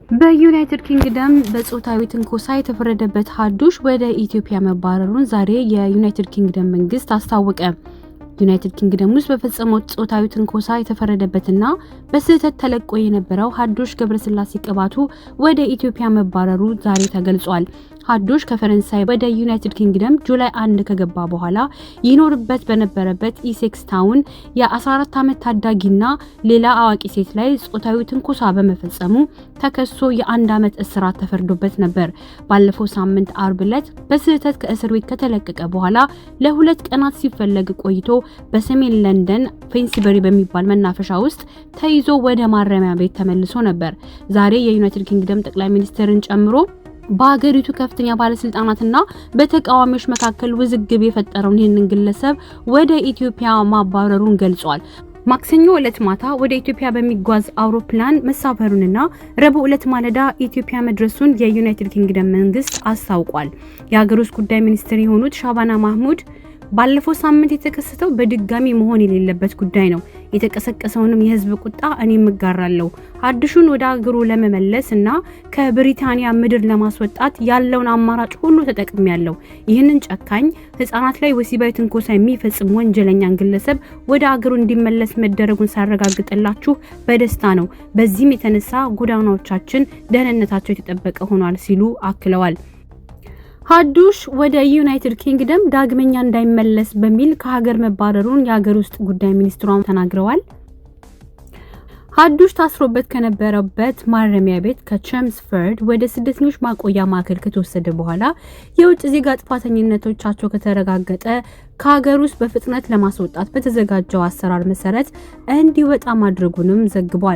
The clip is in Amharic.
በዩናይትድ ኪንግደም በጾታዊ ትንኮሳ የተፈረደበት ሀዱሽ ወደ ኢትዮጵያ መባረሩን ዛሬ የዩናይትድ ኪንግደም መንግስት አስታወቀ። ዩናይትድ ኪንግደም ውስጥ በፈጸመው ጾታዊ ትንኮሳ የተፈረደበትና በስህተት ተለቆ የነበረው ሀዱሽ ገብረስላሴ ቅባቱ ወደ ኢትዮጵያ መባረሩ ዛሬ ተገልጿል። ሀዱሽ ከፈረንሳይ ወደ ዩናይትድ ኪንግደም ጁላይ 1 ከገባ በኋላ ይኖርበት በነበረበት ኢሴክስ ታውን የ14 ዓመት ታዳጊና ሌላ አዋቂ ሴት ላይ ጾታዊ ትንኮሳ በመፈጸሙ ተከሶ የ1 ዓመት እስራት ተፈርዶበት ነበር። ባለፈው ሳምንት አርብ ዕለት በስህተት ከእስር ቤት ከተለቀቀ በኋላ ለ2 ቀናት ሲፈለግ ቆይቶ በሰሜን ለንደን ፌንሲበሪ በሚባል መናፈሻ ውስጥ ተይዞ ወደ ማረሚያ ቤት ተመልሶ ነበር። ዛሬ የዩናይትድ ኪንግደም ጠቅላይ ሚኒስትርን ጨምሮ በአገሪቱ ከፍተኛ ባለስልጣናትና በተቃዋሚዎች መካከል ውዝግብ የፈጠረውን ይህንን ግለሰብ ወደ ኢትዮጵያ ማባረሩን ገልጿል። ማክሰኞ ዕለት ማታ ወደ ኢትዮጵያ በሚጓዝ አውሮፕላን መሳፈሩንና ረቡዕ ዕለት ማለዳ ኢትዮጵያ መድረሱን የዩናይትድ ኪንግደም መንግስት አስታውቋል። የሀገር ውስጥ ጉዳይ ሚኒስትር የሆኑት ሻባና ማህሙድ ባለፈው ሳምንት የተከሰተው በድጋሚ መሆን የሌለበት ጉዳይ ነው። የተቀሰቀሰውንም የህዝብ ቁጣ እኔም እጋራለሁ። ሀዱሽን ወደ አገሩ ለመመለስ እና ከብሪታንያ ምድር ለማስወጣት ያለውን አማራጭ ሁሉ ተጠቅሜያለሁ። ይህንን ጨካኝ ህፃናት ላይ ወሲባዊ ትንኮሳ የሚፈጽም ወንጀለኛን ግለሰብ ወደ አገሩ እንዲመለስ መደረጉን ሳረጋግጥላችሁ በደስታ ነው። በዚህም የተነሳ ጎዳናዎቻችን ደህንነታቸው የተጠበቀ ሆኗል ሲሉ አክለዋል። ሀዱሽ ወደ ዩናይትድ ኪንግደም ዳግመኛ እንዳይመለስ በሚል ከሀገር መባረሩን የሀገር ውስጥ ጉዳይ ሚኒስትሯ ተናግረዋል። ሀዱሽ ታስሮበት ከነበረበት ማረሚያ ቤት ከቸምስፈርድ ወደ ስደተኞች ማቆያ ማዕከል ከተወሰደ በኋላ የውጭ ዜጋ ጥፋተኝነቶቻቸው ከተረጋገጠ ከሀገር ውስጥ በፍጥነት ለማስወጣት በተዘጋጀው አሰራር መሰረት እንዲወጣ ማድረጉንም ዘግቧል።